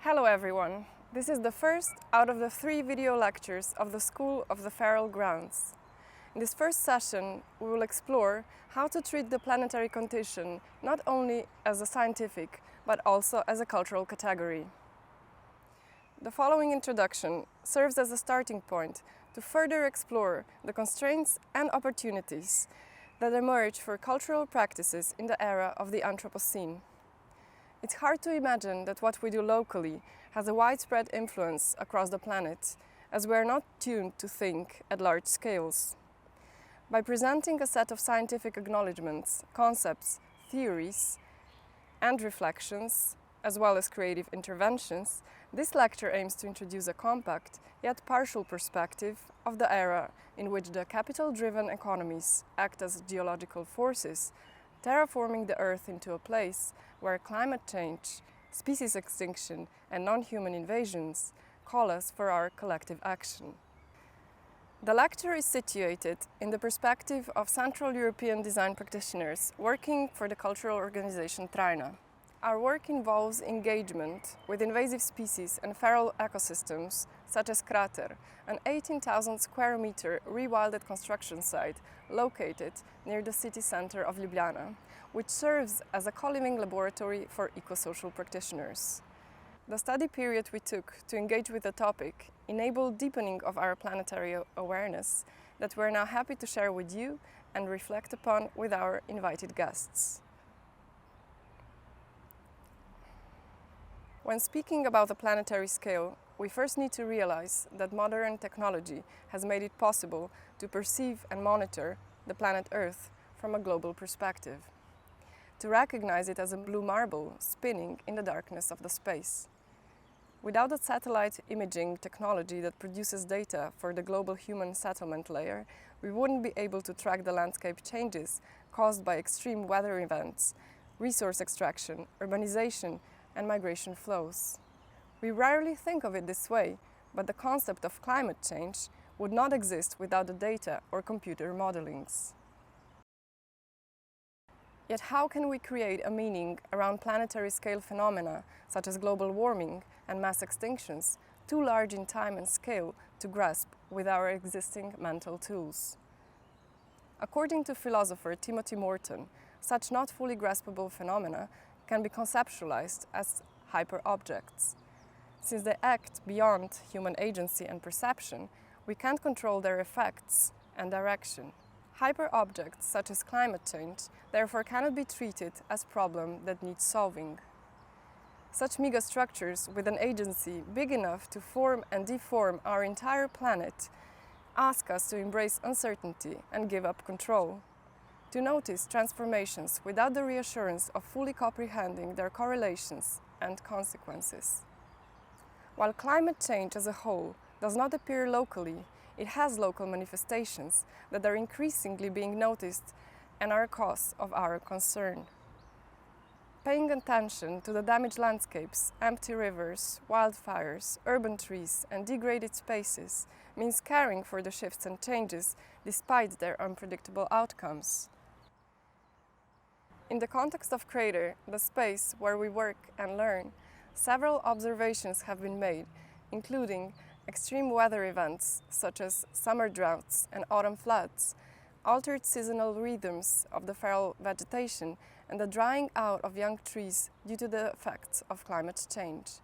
Hello everyone! This is the first out of the 3 video lectures of the School of the Feral Grounds. In this first session, we will explore how to treat the planetary condition not only as a scientific, but also as a cultural category. The following introduction serves as a starting point to further explore the constraints and opportunities that emerge for cultural practices in the era of the Anthropocene. It's hard to imagine that what we do locally has a widespread influence across the planet, as we are not tuned to think at large scales. By presenting a set of scientific acknowledgements, concepts, theories, and reflections, as well as creative interventions, this lecture aims to introduce a compact, yet partial perspective of the era in which the capital-driven economies act as geological forces, terraforming the Earth into a place where climate change, species extinction, and non-human invasions call us for our collective action. The lecture is situated in the perspective of Central European design practitioners working for the cultural organization Trajna. Our work involves engagement with invasive species and feral ecosystems such as Chapitre, an 18,000 square meter rewilded construction site located near the city center of Ljubljana, which serves as a co-living laboratory for eco-social practitioners. The study period we took to engage with the topic enabled deepening of our planetary awareness that we're now happy to share with you and reflect upon with our invited guests. When speaking about the planetary scale, we first need to realize that modern technology has made it possible to perceive and monitor the planet Earth from a global perspective, to recognize it as a blue marble spinning in the darkness of the space. Without the satellite imaging technology that produces data for the global human settlement layer, we wouldn't be able to track the landscape changes caused by extreme weather events, resource extraction, urbanization, and migration flows. We rarely think of it this way, but the concept of climate change would not exist without the data or computer modelings. Yet how can we create a meaning around planetary scale phenomena such as global warming and mass extinctions, too large in time and scale to grasp with our existing mental tools? According to philosopher Timothy Morton, such not fully graspable phenomena can be conceptualized as hyper-objects. Since they act beyond human agency and perception, we can't control their effects and direction. Hyper-objects, such as climate change, therefore cannot be treated as a problem that needs solving. Such megastructures with an agency big enough to form and deform our entire planet ask us to embrace uncertainty and give up control, to notice transformations without the reassurance of fully comprehending their correlations and consequences. While climate change as a whole does not appear locally, it has local manifestations that are increasingly being noticed and are a cause of our concern. Paying attention to the damaged landscapes, empty rivers, wildfires, urban trees, and degraded spaces means caring for the shifts and changes despite their unpredictable outcomes. In the context of Crater, the space where we work and learn, several observations have been made, including extreme weather events such as summer droughts and autumn floods, altered seasonal rhythms of the feral vegetation, and the drying out of young trees due to the effects of climate change.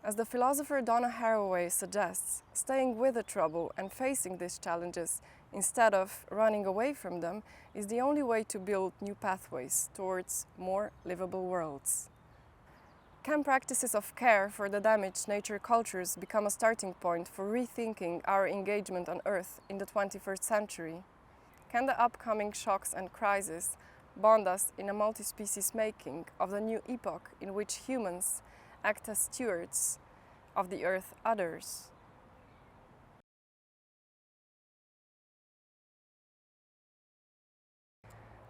As the philosopher Donna Haraway suggests, staying with the trouble and facing these challenges instead of running away from them is the only way to build new pathways towards more livable worlds. Can practices of care for the damaged nature cultures become a starting point for rethinking our engagement on Earth in the 21st century? Can the upcoming shocks and crises bond us in a multi-species making of the new epoch in which humans act as stewards of the Earth others?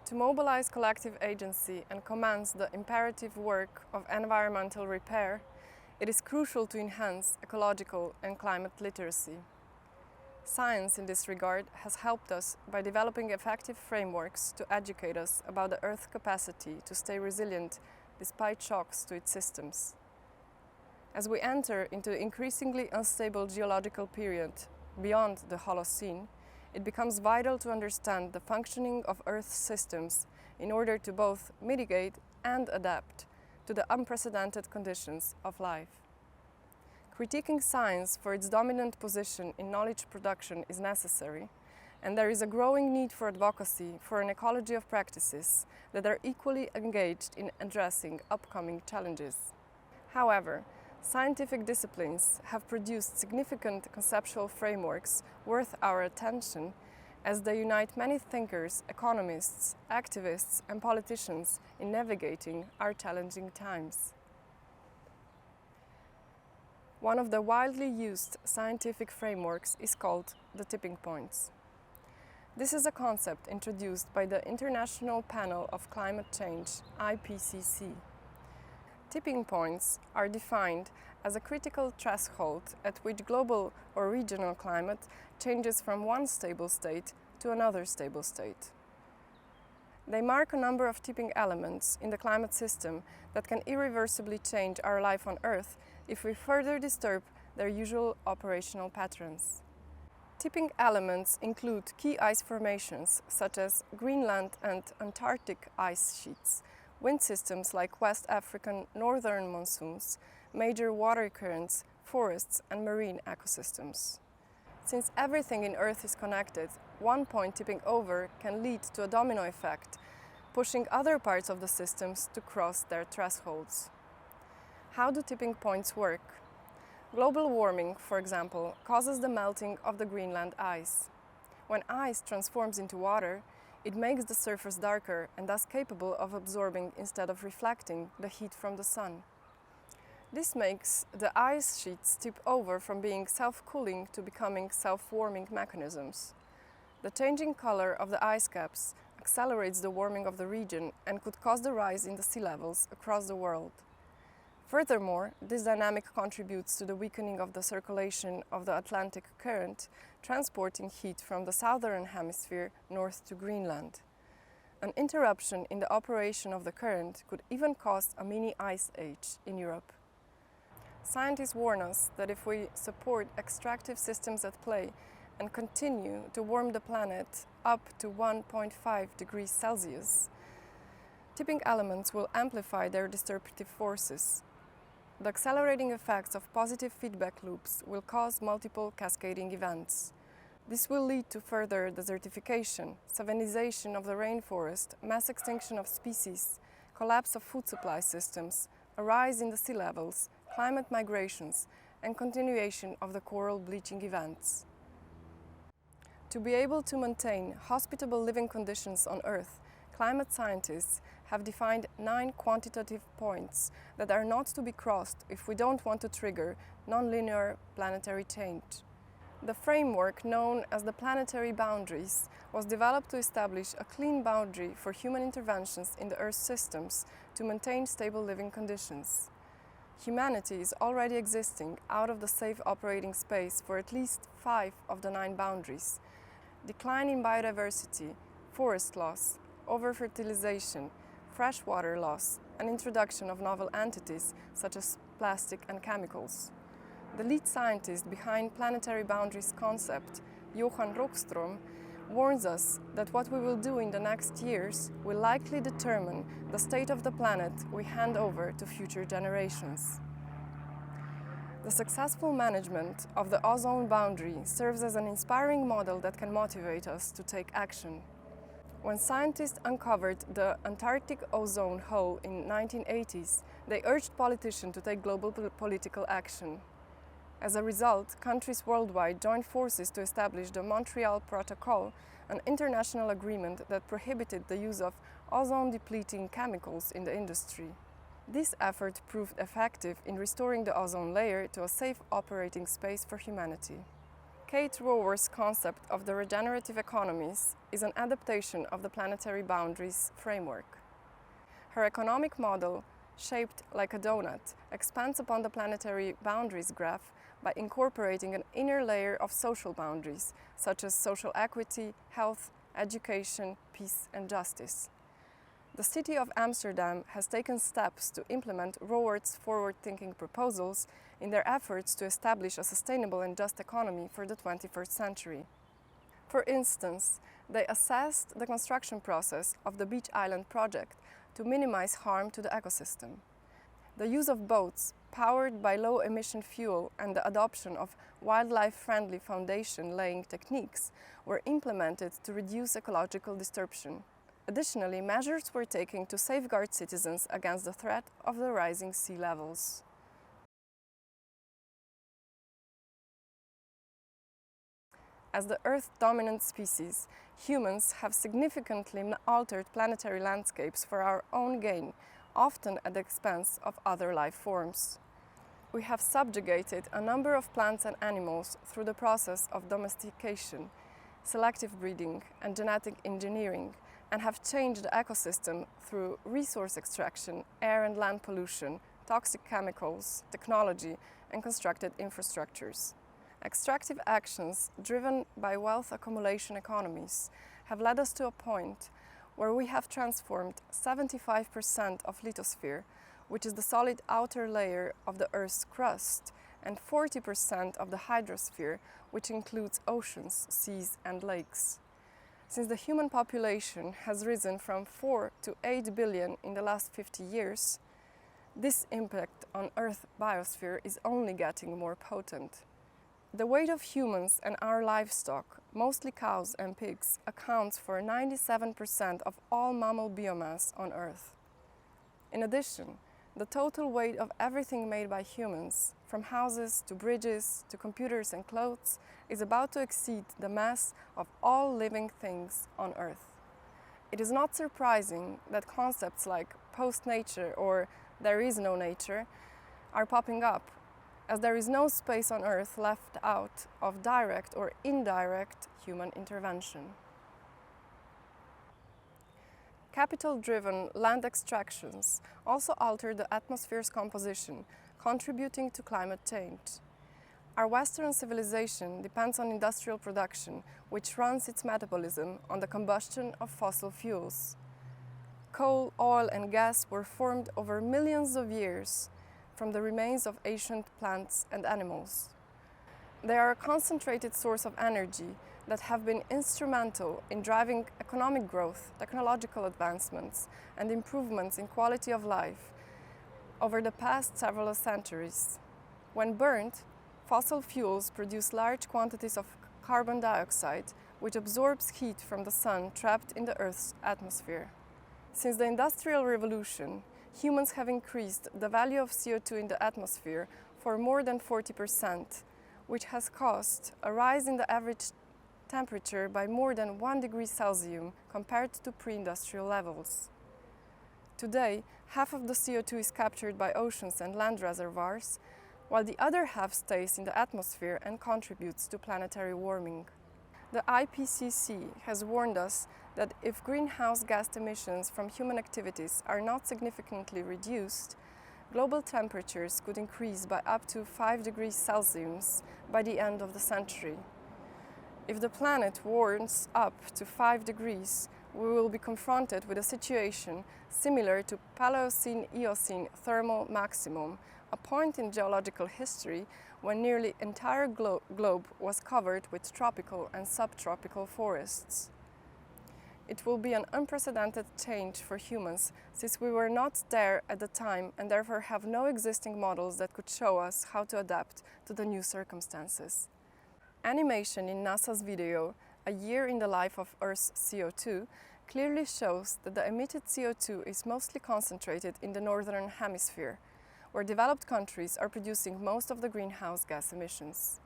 To mobilize collective agency and commence the imperative work of environmental repair, it is crucial to enhance ecological and climate literacy. Science in this regard has helped us by developing effective frameworks to educate us about the Earth's capacity to stay resilient despite shocks to its systems. As we enter into the increasingly unstable geological period beyond the Holocene, it becomes vital to understand the functioning of Earth's systems in order to both mitigate and adapt to the unprecedented conditions of life. Critiquing science for its dominant position in knowledge production is necessary, and there is a growing need for advocacy for an ecology of practices that are equally engaged in addressing upcoming challenges. However, scientific disciplines have produced significant conceptual frameworks worth our attention as they unite many thinkers, economists, activists, and politicians in navigating our challenging times. One of the widely used scientific frameworks is called the tipping points. This is a concept introduced by the International Panel of Climate Change, IPCC. Tipping points are defined as a critical threshold at which global or regional climate changes from one stable state to another stable state. They mark a number of tipping elements in the climate system that can irreversibly change our life on Earth if we further disturb their usual operational patterns. Tipping elements include key ice formations such as Greenland and Antarctic ice sheets, wind systems like West African northern monsoons, major water currents, forests, and marine ecosystems. Since everything in Earth is connected, one point tipping over can lead to a domino effect, pushing other parts of the systems to cross their thresholds. How do tipping points work? Global warming, for example, causes the melting of the Greenland ice. When ice transforms into water, it makes the surface darker and thus capable of absorbing instead of reflecting the heat from the sun. This makes the ice sheets tip over from being self-cooling to becoming self-warming mechanisms. The changing color of the ice caps accelerates the warming of the region and could cause the rise in the sea levels across the world. Furthermore, this dynamic contributes to the weakening of the circulation of the Atlantic current, transporting heat from the southern hemisphere north to Greenland. An interruption in the operation of the current could even cause a mini ice age in Europe. Scientists warn us that if we support extractive systems at play and continue to warm the planet up to 1.5 degrees Celsius, tipping elements will amplify their disruptive forces. The accelerating effects of positive feedback loops will cause multiple cascading events. This will lead to further desertification, savanization of the rainforest, mass extinction of species, collapse of food supply systems, a rise in the sea levels, climate migrations, and continuation of the coral bleaching events. To be able to maintain hospitable living conditions on Earth, climate scientists have defined 9 quantitative points that are not to be crossed if we don't want to trigger nonlinear planetary change. The framework, known as the planetary boundaries, was developed to establish a clean boundary for human interventions in the Earth's systems to maintain stable living conditions. Humanity is already existing out of the safe operating space for at least 5 of the 9 boundaries. Decline in biodiversity, forest loss, overfertilization, freshwater loss, and introduction of novel entities such as plastic and chemicals. The lead scientist behind Planetary Boundaries concept, Johan Rockström, warns us that what we will do in the next years will likely determine the state of the planet we hand over to future generations. The successful management of the ozone boundary serves as an inspiring model that can motivate us to take action. When scientists uncovered the Antarctic ozone hole in the 1980s, they urged politicians to take global political action. As a result, countries worldwide joined forces to establish the Montreal Protocol, an international agreement that prohibited the use of ozone-depleting chemicals in the industry. This effort proved effective in restoring the ozone layer to a safe operating space for humanity. Kate Raworth's concept of the regenerative economies is an adaptation of the Planetary Boundaries framework. Her economic model, shaped like a donut, expands upon the planetary boundaries graph by incorporating an inner layer of social boundaries, such as social equity, health, education, peace, and justice. The city of Amsterdam has taken steps to implement Rowart's forward-thinking proposals in their efforts to establish a sustainable and just economy for the 21st century. For instance, they assessed the construction process of the Beach Island project to minimize harm to the ecosystem. The use of boats powered by low-emission fuel and the adoption of wildlife-friendly foundation-laying techniques were implemented to reduce ecological disruption. Additionally, measures were taken to safeguard citizens against the threat of the rising sea levels. As the Earth-dominant species, humans have significantly altered planetary landscapes for our own gain, often at the expense of other life forms. We have subjugated a number of plants and animals through the process of domestication, selective breeding, and genetic engineering, and have changed the ecosystem through resource extraction, air and land pollution, toxic chemicals, technology, and constructed infrastructures. Extractive actions driven by wealth accumulation economies have led us to a point where we have transformed 75% of lithosphere, which is the solid outer layer of the Earth's crust, and 40% of the hydrosphere, which includes oceans, seas, and lakes. Since the human population has risen from 4 to 8 billion in the last 50 years, this impact on Earth's biosphere is only getting more potent. The weight of humans and our livestock, mostly cows and pigs, accounts for 97% of all mammal biomass on Earth. In addition, the total weight of everything made by humans, from houses to bridges to computers and clothes, is about to exceed the mass of all living things on Earth. It is not surprising that concepts like post-nature or there is no nature are popping up, as there is no space on Earth left out of direct or indirect human intervention. Capital-driven land extractions also alter the atmosphere's composition, contributing to climate change. Our Western civilization depends on industrial production, which runs its metabolism on the combustion of fossil fuels. Coal, oil, and gas were formed over millions of years from the remains of ancient plants and animals. They are a concentrated source of energy that have been instrumental in driving economic growth, technological advancements, and improvements in quality of life over the past several centuries. When burnt, fossil fuels produce large quantities of carbon dioxide, which absorbs heat from the sun trapped in the Earth's atmosphere. Since the Industrial Revolution, humans have increased the value of CO2 in the atmosphere for more than 40%, which has caused a rise in the average temperature by more than 1 degree Celsius compared to pre-industrial levels. Today, half of the CO2 is captured by oceans and land reservoirs, while the other half stays in the atmosphere and contributes to planetary warming. The IPCC has warned us that if greenhouse gas emissions from human activities are not significantly reduced, global temperatures could increase by up to 5 degrees Celsius by the end of the century. If the planet warms up to 5 degrees, we will be confronted with a situation similar to Paleocene-Eocene thermal maximum, a point in geological history when nearly the entire globe was covered with tropical and subtropical forests. It will be an unprecedented change for humans, since we were not there at the time and therefore have no existing models that could show us how to adapt to the new circumstances. Animation in NASA's video, A Year in the Life of Earth's CO2, clearly shows that the emitted CO2 is mostly concentrated in the northern hemisphere, where developed countries are producing most of the greenhouse gas emissions.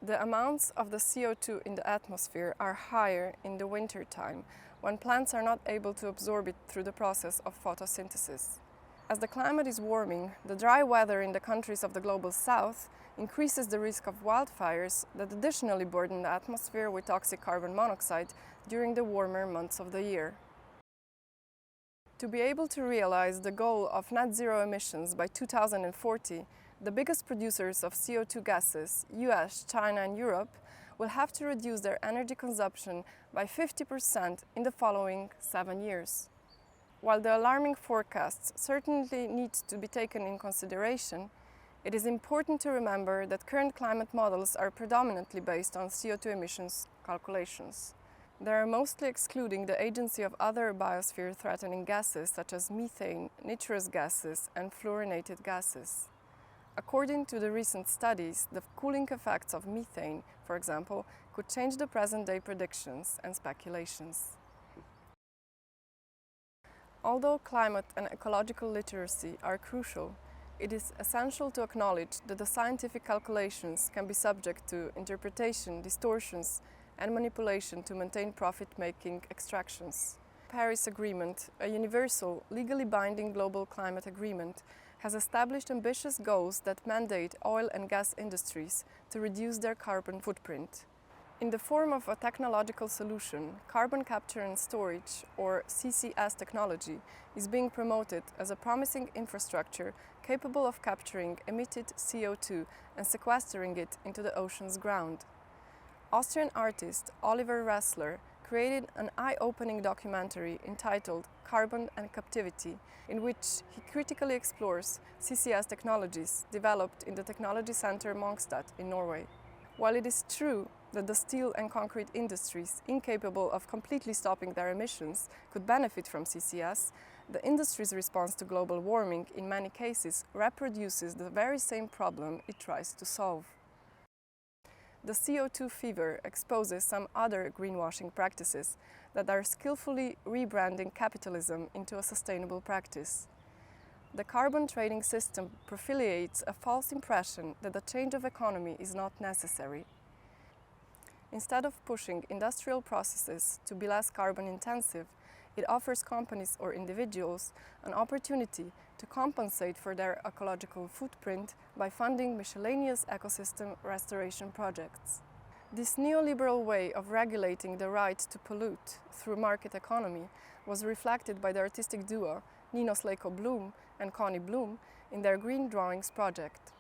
The amounts of the CO2 in the atmosphere are higher in the winter time, when plants are not able to absorb it through the process of photosynthesis. As the climate is warming, the dry weather in the countries of the global south increases the risk of wildfires that additionally burden the atmosphere with toxic carbon monoxide during the warmer months of the year. To be able to realize the goal of net zero emissions by 2040, the biggest producers of CO2 gases, US, China, and Europe, will have to reduce their energy consumption by 50% in the following 7 years. while the alarming forecasts certainly need to be taken in consideration, it is important to remember that current climate models are predominantly based on CO2 emissions calculations. They are mostly excluding the agency of other biosphere-threatening gases such as methane, nitrous gases, and fluorinated gases. According to the recent studies, the cooling effects of methane, for example, could change the present-day predictions and speculations. Although climate and ecological literacy are crucial, it is essential to acknowledge that the scientific calculations can be subject to interpretation, distortions, and manipulation to maintain profit-making extractions. The Paris Agreement, a universal, legally binding global climate agreement, has established ambitious goals that mandate oil and gas industries to reduce their carbon footprint. In the form of a technological solution, carbon capture and storage, or CCS technology, is being promoted as a promising infrastructure capable of capturing emitted CO2 and sequestering it into the ocean's ground. Austrian artist Oliver Ressler created an eye-opening documentary entitled Carbon and Captivity, in which he critically explores CCS technologies developed in the Technology Center Mongstad in Norway. While it is true that the steel and concrete industries, incapable of completely stopping their emissions, could benefit from CCS, the industry's response to global warming in many cases reproduces the very same problem it tries to solve. The CO2 fever exposes some other greenwashing practices that are skillfully rebranding capitalism into a sustainable practice. The carbon trading system prolificates a false impression that the change of economy is not necessary. Instead of pushing industrial processes to be less carbon intensive, it offers companies or individuals an opportunity to compensate for their ecological footprint by funding miscellaneous ecosystem restoration projects. This neoliberal way of regulating the right to pollute through market economy was reflected by the artistic duo Nino Slejko Bloom and Connie Bloom in their Green Drawings project.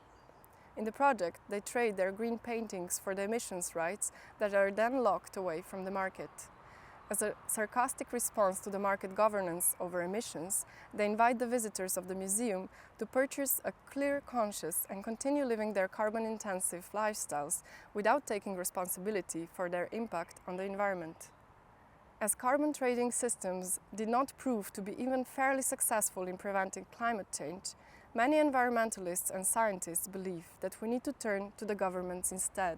In the project, they trade their green paintings for the emissions rights that are then locked away from the market. As a sarcastic response to the market governance over emissions, they invite the visitors of the museum to purchase a clear conscience and continue living their carbon-intensive lifestyles without taking responsibility for their impact on the environment. As carbon trading systems did not prove to be even fairly successful in preventing climate change, many environmentalists and scientists believe that we need to turn to the governments instead.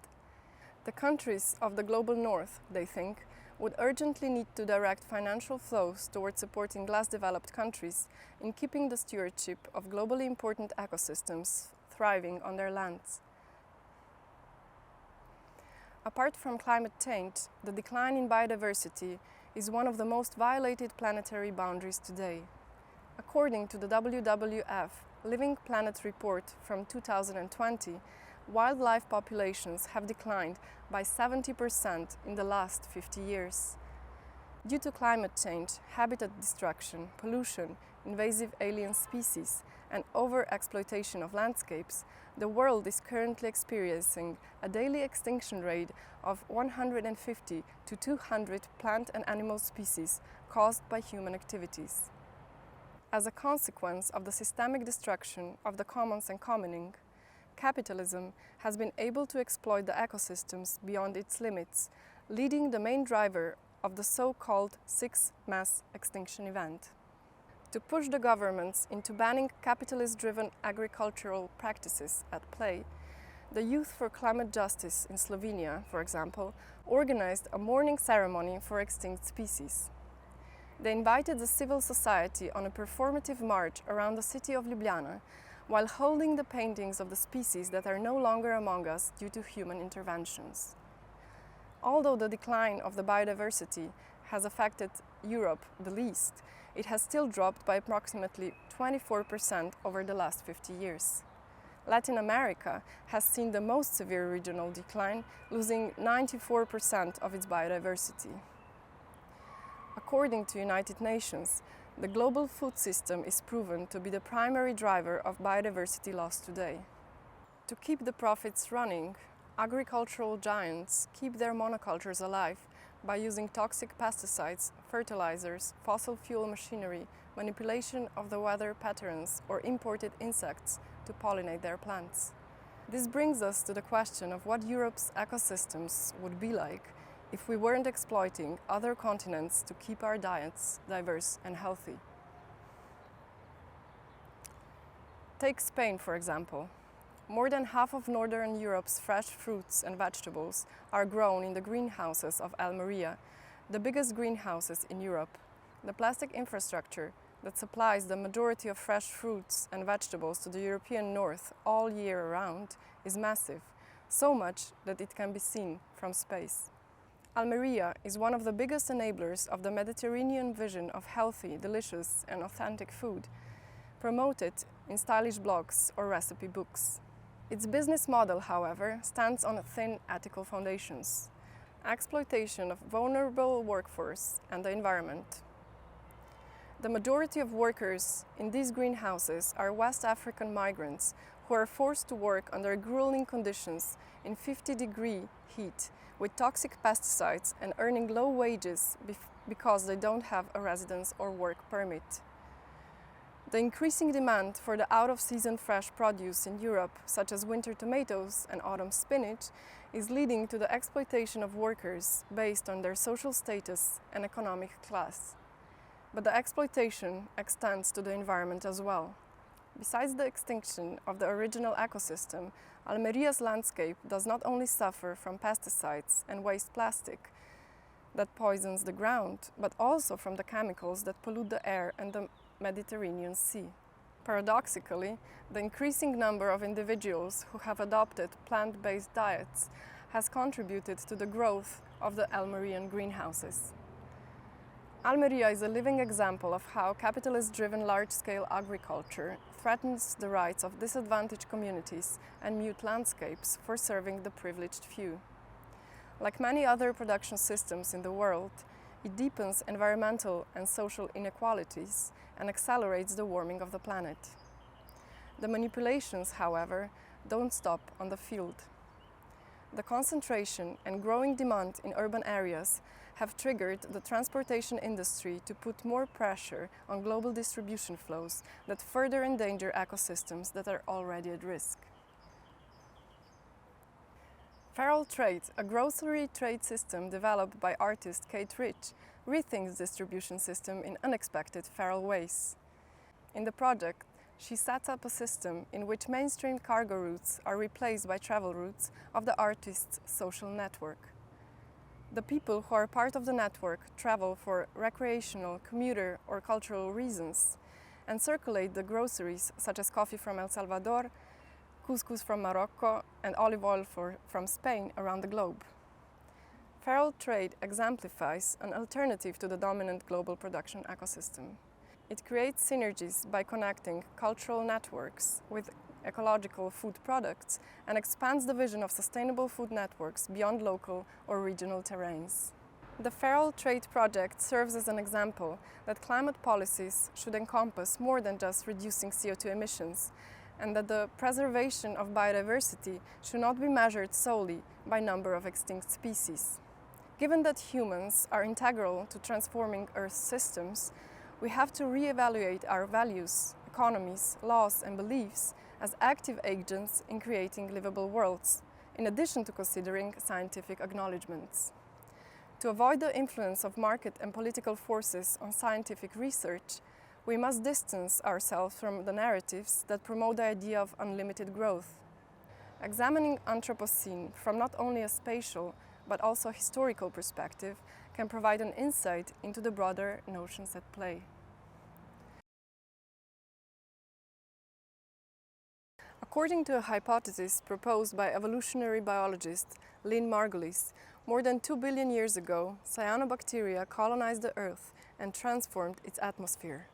The countries of the global north, they think, would urgently need to direct financial flows towards supporting less developed countries in keeping the stewardship of globally important ecosystems thriving on their lands. Apart from climate change, the decline in biodiversity is one of the most violated planetary boundaries today. According to the WWF Living Planet report from 2020, wildlife populations have declined by 70% in the last 50 years. Due to climate change, habitat destruction, pollution, invasive alien species, and over-exploitation of landscapes, the world is currently experiencing a daily extinction rate of 150 to 200 plant and animal species caused by human activities. As a consequence of the systemic destruction of the commons and commoning, capitalism has been able to exploit the ecosystems beyond its limits, leading the main driver of the so-called sixth mass extinction event. To push the governments into banning capitalist-driven agricultural practices at play, the Youth for Climate Justice in Slovenia, for example, organized a mourning ceremony for extinct species. They invited the civil society on a performative march around the city of Ljubljana, while holding the paintings of the species that are no longer among us due to human interventions. Although the decline of the biodiversity has affected Europe the least, it has still dropped by approximately 24% over the last 50 years. Latin America has seen the most severe regional decline, losing 94% of its biodiversity. According to United Nations, the global food system is proven to be the primary driver of biodiversity loss today. To keep the profits running, agricultural giants keep their monocultures alive by using toxic pesticides, fertilizers, fossil fuel machinery, manipulation of the weather patterns, or imported insects to pollinate their plants. This brings us to the question of what Europe's ecosystems would be like if we weren't exploiting other continents to keep our diets diverse and healthy. Take Spain, for example. More than half of Northern Europe's fresh fruits and vegetables are grown in the greenhouses of Almeria, the biggest greenhouses in Europe. The plastic infrastructure that supplies the majority of fresh fruits and vegetables to the European north all year round is massive, so much that it can be seen from space. Almeria is one of the biggest enablers of the Mediterranean vision of healthy, delicious and authentic food, promoted in stylish blogs or recipe books. Its business model, however, stands on thin ethical foundations: exploitation of vulnerable workforce and the environment. The majority of workers in these greenhouses are West African migrants who are forced to work under grueling conditions in 50-degree heat with toxic pesticides and earning low wages because they don't have a residence or work permit. The increasing demand for the out-of-season fresh produce in Europe, such as winter tomatoes and autumn spinach, is leading to the exploitation of workers based on their social status and economic class. But the exploitation extends to the environment as well. Besides the extinction of the original ecosystem, Almeria's landscape does not only suffer from pesticides and waste plastic that poisons the ground, but also from the chemicals that pollute the air and the Mediterranean Sea. Paradoxically, the increasing number of individuals who have adopted plant-based diets has contributed to the growth of the Almerian greenhouses. Almeria is a living example of how capitalist-driven large-scale agriculture threatens the rights of disadvantaged communities and mute landscapes for serving the privileged few. Like many other production systems in the world, it deepens environmental and social inequalities and accelerates the warming of the planet. The manipulations, however, don't stop on the field. The concentration and growing demand in urban areas have triggered the transportation industry to put more pressure on global distribution flows that further endanger ecosystems that are already at risk. Feral trade, a grocery trade system developed by artist Kate Rich, rethinks distribution system in unexpected feral ways. In the project, she sets up a system in which mainstream cargo routes are replaced by travel routes of the artist's social network. The people who are part of the network travel for recreational, commuter or cultural reasons and circulate the groceries such as coffee from El Salvador, couscous from Morocco and olive oil from Spain around the globe. Feral trade exemplifies an alternative to the dominant global production ecosystem. It creates synergies by connecting cultural networks with ecological food products and expands the vision of sustainable food networks beyond local or regional terrains. The Feral Trade Project serves as an example that climate policies should encompass more than just reducing CO2 emissions, and that the preservation of biodiversity should not be measured solely by number of extinct species. Given that humans are integral to transforming Earth's systems, we have to re-evaluate our values, economies, laws and beliefs as active agents in creating livable worlds, in addition to considering scientific acknowledgements. To avoid the influence of market and political forces on scientific research, we must distance ourselves from the narratives that promote the idea of unlimited growth. Examining Anthropocene from not only a spatial but also a historical perspective can provide an insight into the broader notions at play. According to a hypothesis proposed by evolutionary biologist Lynn Margulis, more than 2 billion years ago, cyanobacteria colonized the Earth and transformed its atmosphere.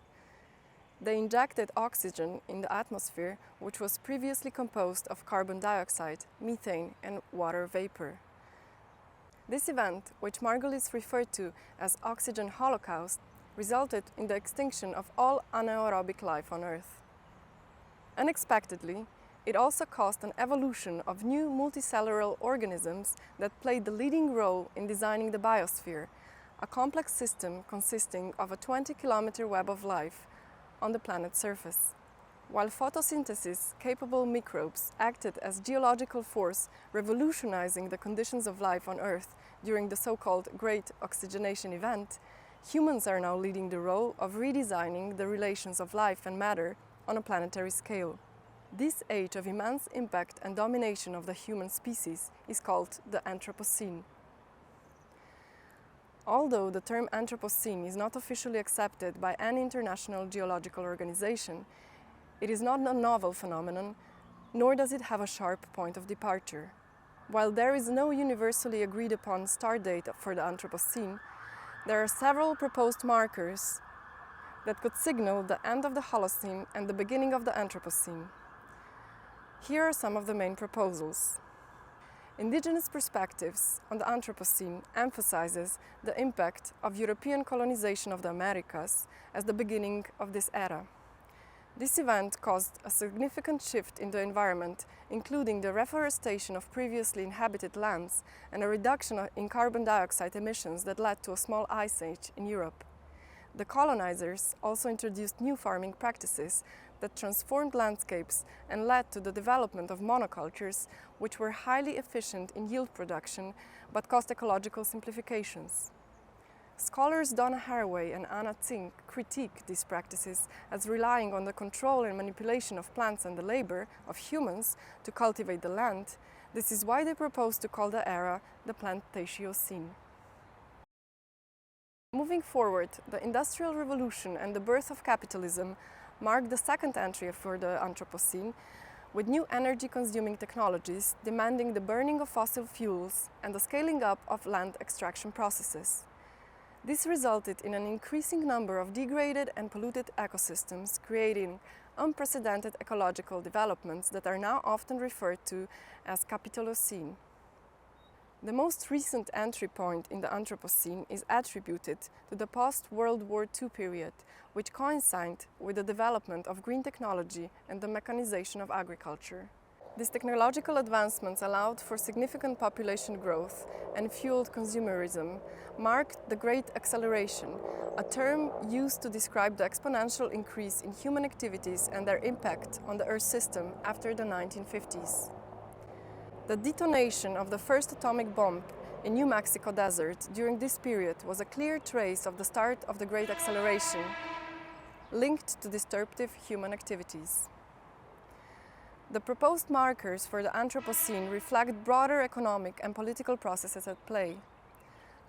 They injected oxygen in the atmosphere, which was previously composed of carbon dioxide, methane and water vapor. This event, which Margulis referred to as oxygen holocaust, resulted in the extinction of all anaerobic life on Earth. Unexpectedly, it also caused an evolution of new multicellular organisms that played the leading role in designing the biosphere, a complex system consisting of a 20-kilometer web of life on the planet's surface. While photosynthesis-capable microbes acted as geological force revolutionizing the conditions of life on Earth during the so-called Great Oxygenation event, humans are now leading the role of redesigning the relations of life and matter on a planetary scale. This age of immense impact and domination of the human species is called the Anthropocene. Although the term Anthropocene is not officially accepted by any international geological organization, it is not a novel phenomenon, nor does it have a sharp point of departure. While there is no universally agreed upon start date for the Anthropocene, there are several proposed markers that could signal the end of the Holocene and the beginning of the Anthropocene. Here are some of the main proposals. Indigenous perspectives on the Anthropocene emphasizes the impact of European colonization of the Americas as the beginning of this era. This event caused a significant shift in the environment, including the reforestation of previously inhabited lands and a reduction in carbon dioxide emissions that led to a small ice age in Europe. The colonizers also introduced new farming practices that transformed landscapes and led to the development of monocultures, which were highly efficient in yield production but caused ecological simplifications. Scholars Donna Haraway and Anna Zink critique these practices as relying on the control and manipulation of plants and the labor of humans to cultivate the land. This is why they propose to call the era the Planetary. Moving forward, the Industrial Revolution and the birth of capitalism marked the second entry for the Anthropocene, with new energy-consuming technologies demanding the burning of fossil fuels and the scaling up of land extraction processes. This resulted in an increasing number of degraded and polluted ecosystems, creating unprecedented ecological developments that are now often referred to as Capitolocene. The most recent entry point in the Anthropocene is attributed to the post-World War II period, which coincided with the development of green technology and the mechanization of agriculture. These technological advancements allowed for significant population growth and fueled consumerism, marked the Great Acceleration, a term used to describe the exponential increase in human activities and their impact on the Earth system after the 1950s. The detonation of the first atomic bomb in New Mexico desert during this period was a clear trace of the start of the Great Acceleration, linked to disruptive human activities. The proposed markers for the Anthropocene reflect broader economic and political processes at play.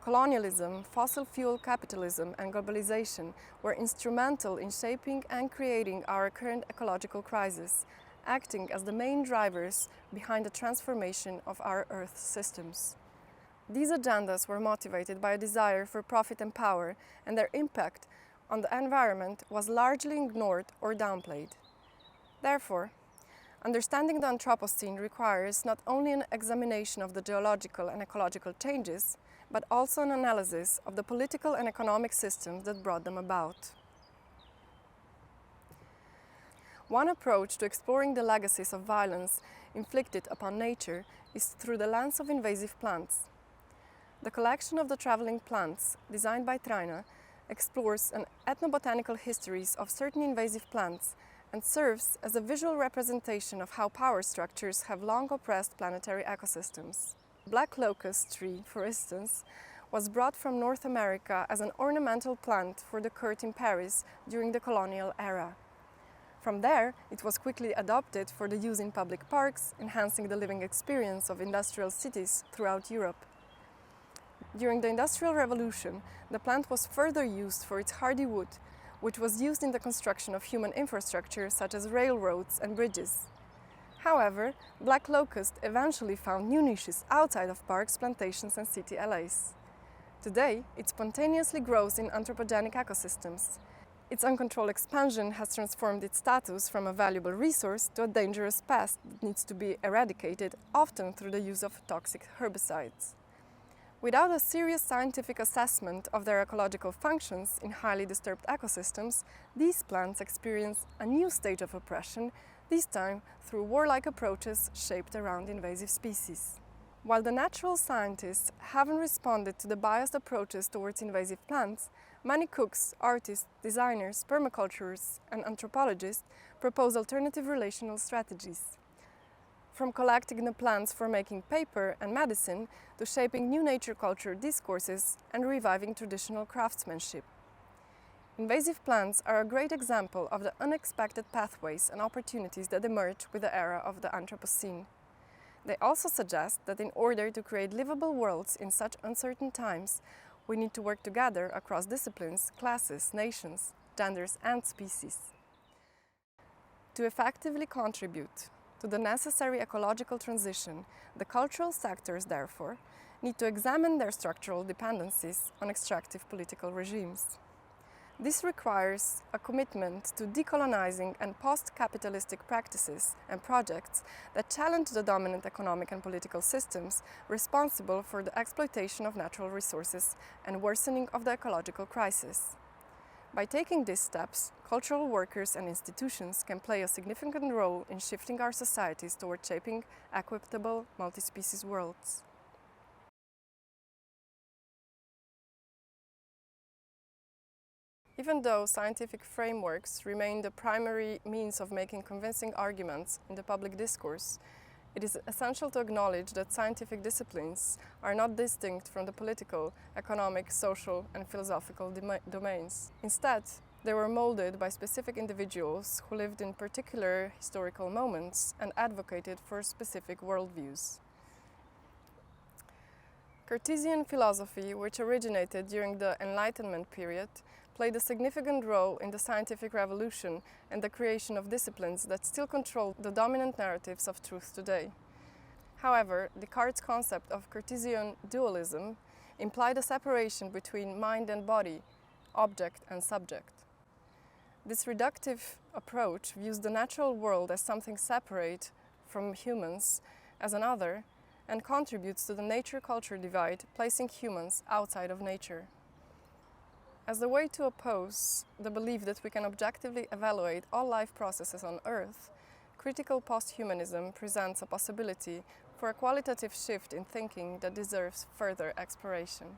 Colonialism, fossil fuel capitalism, and globalization were instrumental in shaping and creating our current ecological crisis, acting as the main drivers behind the transformation of our Earth systems. These agendas were motivated by a desire for profit and power, and their impact on the environment was largely ignored or downplayed. Therefore, understanding the Anthropocene requires not only an examination of the geological and ecological changes, but also an analysis of the political and economic systems that brought them about. One approach to exploring the legacies of violence inflicted upon nature is through the lens of invasive plants. The collection of the traveling plants, designed by Trajna, explores an ethnobotanical histories of certain invasive plants and serves as a visual representation of how power structures have long oppressed planetary ecosystems. Black locust tree, for instance, was brought from North America as an ornamental plant for the court in Paris during the colonial era. From there, it was quickly adopted for the use in public parks, enhancing the living experience of industrial cities throughout Europe. During the Industrial Revolution, the plant was further used for its hardy wood, which was used in the construction of human infrastructure such as railroads and bridges. However, black locust eventually found new niches outside of parks, plantations and city alleys. Today, it spontaneously grows in anthropogenic ecosystems. Its uncontrolled expansion has transformed its status from a valuable resource to a dangerous pest that needs to be eradicated, often through the use of toxic herbicides. Without a serious scientific assessment of their ecological functions in highly disturbed ecosystems, these plants experience a new stage of oppression this time through warlike approaches shaped around invasive species. While the natural scientists haven't responded to the biased approaches towards invasive plants, many cooks, artists, designers, permaculturists, and anthropologists propose alternative relational strategies. From collecting the plants for making paper and medicine to shaping new nature culture discourses and reviving traditional craftsmanship. Invasive plants are a great example of the unexpected pathways and opportunities that emerge with the era of the Anthropocene. They also suggest that in order to create livable worlds in such uncertain times, we need to work together across disciplines, classes, nations, genders, and species. To effectively contribute to the necessary ecological transition, the cultural sectors, therefore, need to examine their structural dependencies on extractive political regimes. This requires a commitment to decolonizing and post-capitalistic practices and projects that challenge the dominant economic and political systems responsible for the exploitation of natural resources and worsening of the ecological crisis. By taking these steps, cultural workers and institutions can play a significant role in shifting our societies toward shaping equitable, multi-species worlds. Even though scientific frameworks remain the primary means of making convincing arguments in the public discourse, it is essential to acknowledge that scientific disciplines are not distinct from the political, economic, social, and philosophical domains. Instead, they were molded by specific individuals who lived in particular historical moments and advocated for specific worldviews. Cartesian philosophy, which originated during the Enlightenment period, played a significant role in the scientific revolution and the creation of disciplines that still control the dominant narratives of truth today. However, Descartes' concept of Cartesian dualism implied a separation between mind and body, object and subject. This reductive approach views the natural world as something separate from humans as an other and contributes to the nature-culture divide, placing humans outside of nature. As a way to oppose the belief that we can objectively evaluate all life processes on Earth, critical posthumanism presents a possibility for a qualitative shift in thinking that deserves further exploration.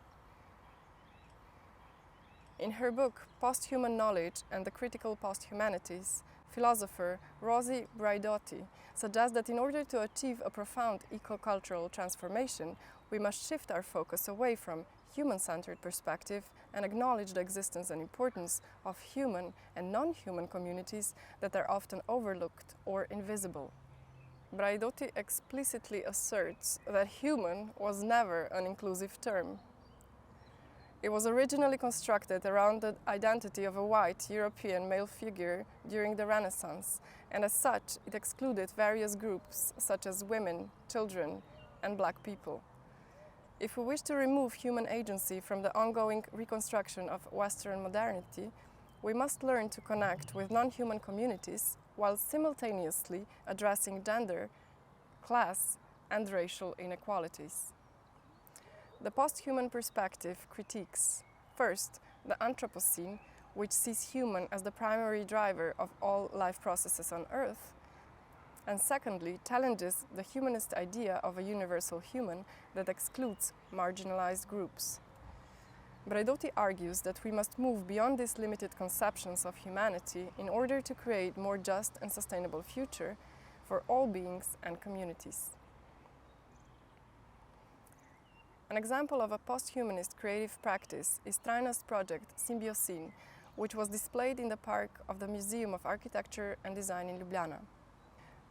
In her book Posthuman Knowledge and the Critical Posthumanities, philosopher Rosi Braidotti suggests that in order to achieve a profound eco-cultural transformation, we must shift our focus away from human-centered perspective and acknowledge the existence and importance of human and non-human communities that are often overlooked or invisible. Braidotti explicitly asserts that human was never an inclusive term. It was originally constructed around the identity of a white European male figure during the Renaissance, and as such it excluded various groups such as women, children, and black people. If we wish to remove human agency from the ongoing reconstruction of Western modernity, we must learn to connect with non-human communities while simultaneously addressing gender, class, and racial inequalities. The posthuman perspective critiques, first, the Anthropocene, which sees human as the primary driver of all life processes on Earth, and secondly, challenges the humanist idea of a universal human that excludes marginalized groups. Braidotti argues that we must move beyond these limited conceptions of humanity in order to create a more just and sustainable future for all beings and communities. An example of a posthumanist creative practice is Trajna's project Symbiocene, which was displayed in the park of the Museum of Architecture and Design in Ljubljana.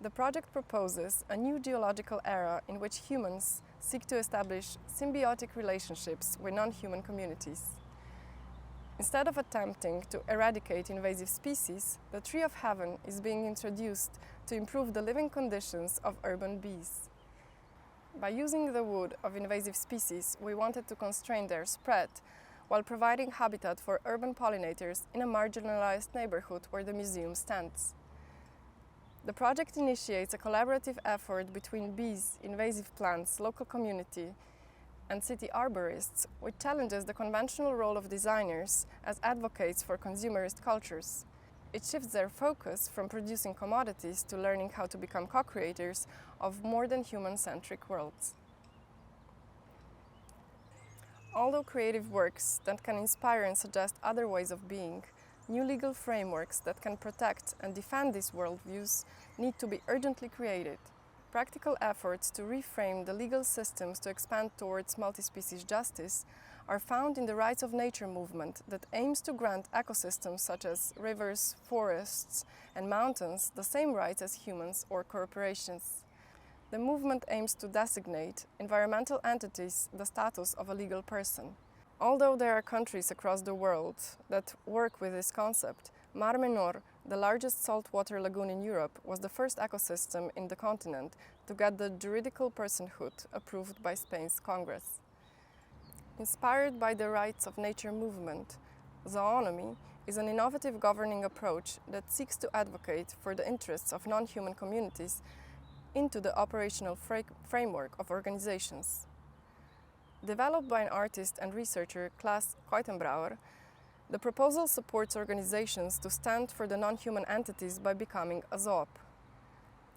The project proposes a new geological era in which humans seek to establish symbiotic relationships with non-human communities. Instead of attempting to eradicate invasive species, the tree of heaven is being introduced to improve the living conditions of urban bees. By using the wood of invasive species, we wanted to constrain their spread while providing habitat for urban pollinators in a marginalized neighborhood where the museum stands. The project initiates a collaborative effort between bees, invasive plants, local community, and city arborists, which challenges the conventional role of designers as advocates for consumerist cultures. It shifts their focus from producing commodities to learning how to become co-creators of more than human-centric worlds. Although creative works that can inspire and suggest other ways of being, new legal frameworks that can protect and defend these worldviews need to be urgently created. Practical efforts to reframe the legal systems to expand towards multi-species justice are found in the Rights of Nature movement that aims to grant ecosystems such as rivers, forests, and mountains the same rights as humans or corporations. The movement aims to designate environmental entities the status of a legal person. Although there are countries across the world that work with this concept, Mar Menor, the largest saltwater lagoon in Europe, was the first ecosystem in the continent to get the juridical personhood approved by Spain's Congress. Inspired by the Rights of Nature movement, zoonomy is an innovative governing approach that seeks to advocate for the interests of non-human communities into the operational framework of organizations. Developed by an artist and researcher, Klaas Kuitenbrouwer, the proposal supports organizations to stand for the non-human entities by becoming a zoop.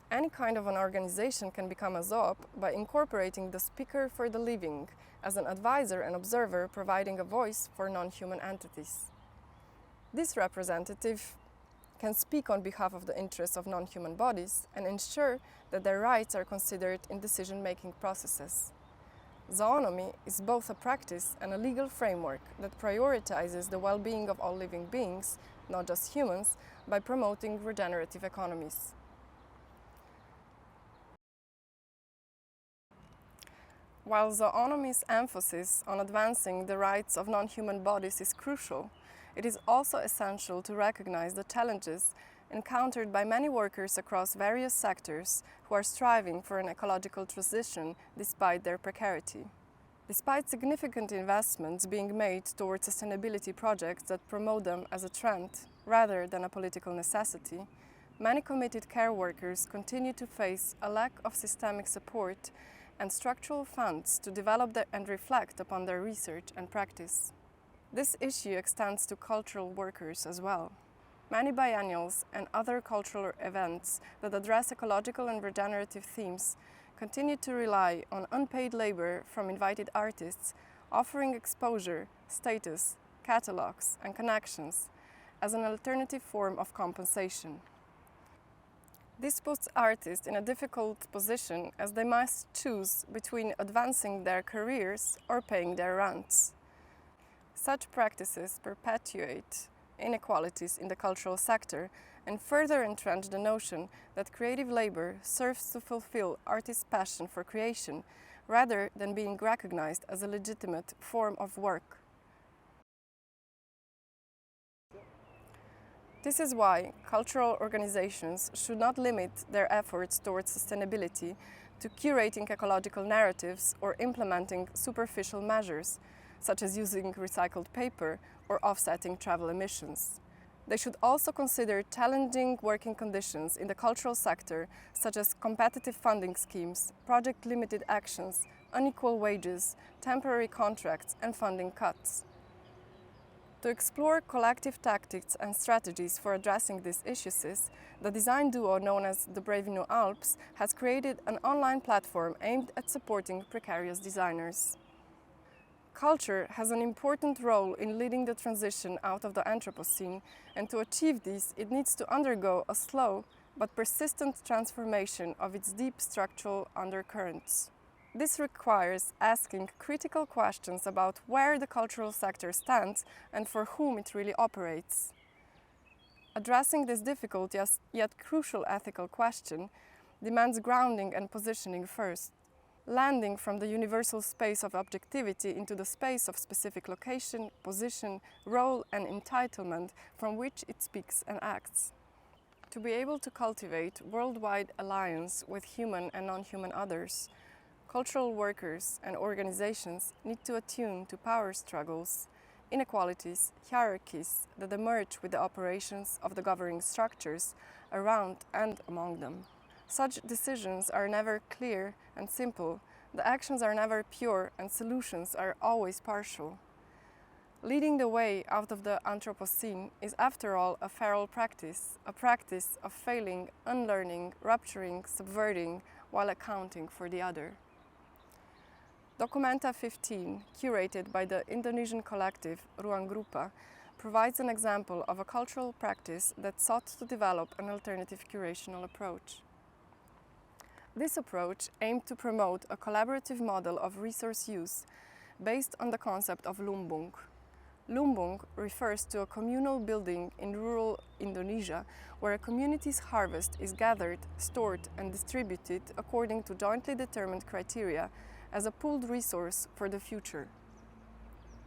Any kind of an organization can become a zoop by incorporating the speaker for the living as an advisor and observer, providing a voice for non-human entities. This representative can speak on behalf of the interests of non-human bodies and ensure that their rights are considered in decision-making processes. Zoonomy is both a practice and a legal framework that prioritizes the well-being of all living beings, not just humans, by promoting regenerative economies. While zoonomy's emphasis on advancing the rights of non-human bodies is crucial, it is also essential to recognize the challenges encountered by many workers across various sectors who are striving for an ecological transition despite their precarity. Despite significant investments being made towards sustainability projects that promote them as a trend rather than a political necessity, many committed care workers continue to face a lack of systemic support and structural funds to develop and reflect upon their research and practice. This issue extends to cultural workers as well. Many biennials and other cultural events that address ecological and regenerative themes continue to rely on unpaid labor from invited artists, offering exposure, status, catalogs, and connections as an alternative form of compensation. This puts artists in a difficult position as they must choose between advancing their careers or paying their rents. Such practices perpetuate inequalities in the cultural sector and further entrench the notion that creative labor serves to fulfill artists' passion for creation rather than being recognized as a legitimate form of work. This is why cultural organizations should not limit their efforts towards sustainability to curating ecological narratives or implementing superficial measures, such as using recycled paper or offsetting travel emissions. They should also consider challenging working conditions in the cultural sector, such as competitive funding schemes, project-limited actions, unequal wages, temporary contracts, and funding cuts. To explore collective tactics and strategies for addressing these issues, the design duo known as the Brave New Alps has created an online platform aimed at supporting precarious designers. Culture has an important role in leading the transition out of the Anthropocene, and to achieve this, it needs to undergo a slow but persistent transformation of its deep structural undercurrents. This requires asking critical questions about where the cultural sector stands and for whom it really operates. Addressing this difficult yet crucial ethical question demands grounding and positioning first. Landing from the universal space of objectivity into the space of specific location, position, role, and entitlement from which it speaks and acts. To be able to cultivate worldwide alliance with human and non-human others, cultural workers and organizations need to attune to power struggles, inequalities, hierarchies that emerge with the operations of the governing structures around and among them. Such decisions are never clear and simple, the actions are never pure, and solutions are always partial. Leading the way out of the Anthropocene is, after all, a feral practice, a practice of failing, unlearning, rupturing, subverting, while accounting for the other. Documenta 15, curated by the Indonesian collective Ruang Grupa, provides an example of a cultural practice that sought to develop an alternative curational approach. This approach aimed to promote a collaborative model of resource use based on the concept of lumbung. Lumbung refers to a communal building in rural Indonesia where a community's harvest is gathered, stored and distributed according to jointly determined criteria as a pooled resource for the future.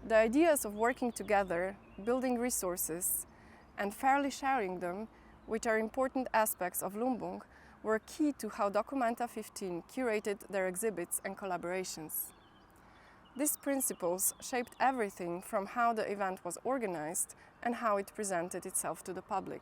The ideas of working together, building resources, and fairly sharing them, which are important aspects of lumbung, were key to how Documenta 15 curated their exhibits and collaborations. These principles shaped everything from how the event was organized and how it presented itself to the public.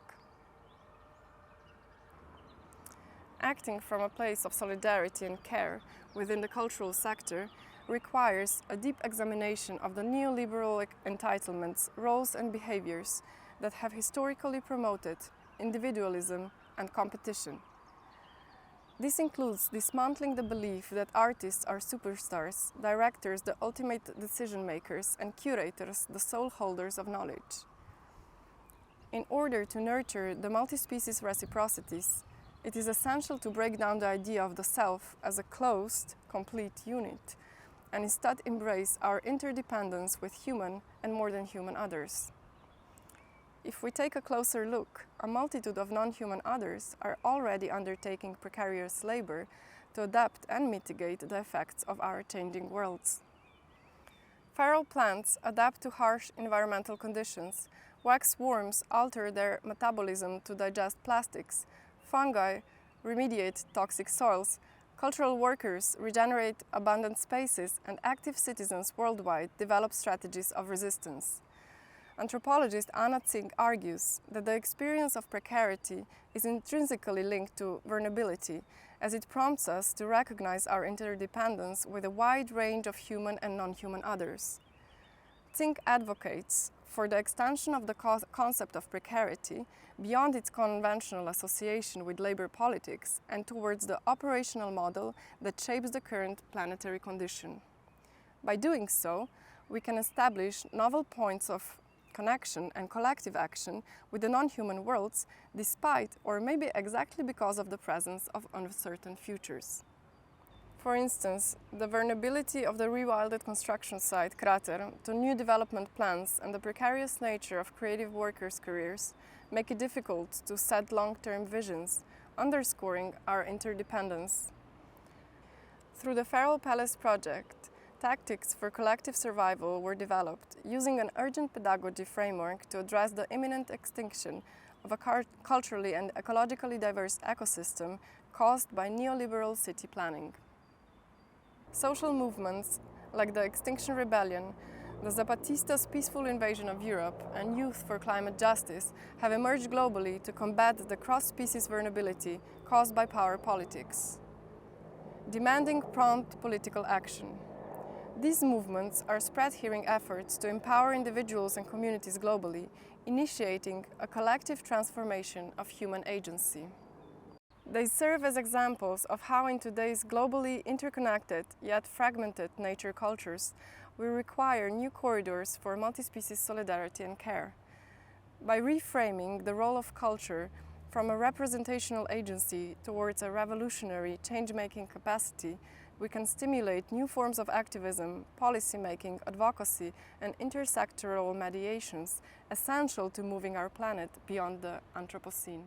Acting from a place of solidarity and care within the cultural sector requires a deep examination of the neoliberal entitlements, roles and behaviors that have historically promoted individualism and competition. This includes dismantling the belief that artists are superstars, directors the ultimate decision makers, and curators the sole holders of knowledge. In order to nurture the multi-species reciprocities, it is essential to break down the idea of the self as a closed, complete unit, and instead embrace our interdependence with human and more than human others. If we take a closer look, a multitude of non-human others are already undertaking precarious labor to adapt and mitigate the effects of our changing worlds. Feral plants adapt to harsh environmental conditions, wax worms alter their metabolism to digest plastics, fungi remediate toxic soils, cultural workers regenerate abandoned spaces, and active citizens worldwide develop strategies of resistance. Anthropologist Anna Tsing argues that the experience of precarity is intrinsically linked to vulnerability, as it prompts us to recognize our interdependence with a wide range of human and non-human others. Tsing advocates for the extension of the concept of precarity beyond its conventional association with labor politics and towards the operational model that shapes the current planetary condition. By doing so, we can establish novel points of connection and collective action with the non-human worlds, despite or maybe exactly because of the presence of uncertain futures. For instance, the vulnerability of the rewilded construction site Chapitre to new development plans and the precarious nature of creative workers' careers make it difficult to set long-term visions, underscoring our interdependence. Through the Feral Palace project, tactics for collective survival were developed, using an urgent pedagogy framework to address the imminent extinction of a culturally and ecologically diverse ecosystem caused by neoliberal city planning. Social movements like the Extinction Rebellion, the Zapatistas' peaceful invasion of Europe, and Youth for Climate Justice have emerged globally to combat the cross-species vulnerability caused by power politics, demanding prompt political action. These movements are spread-hearing efforts to empower individuals and communities globally, initiating a collective transformation of human agency. They serve as examples of how in today's globally interconnected yet fragmented nature cultures, we require new corridors for multi-species solidarity and care. By reframing the role of culture from a representational agency towards a revolutionary change-making capacity, we can stimulate new forms of activism, policy-making, advocacy, and intersectoral mediations essential to moving our planet beyond the Anthropocene.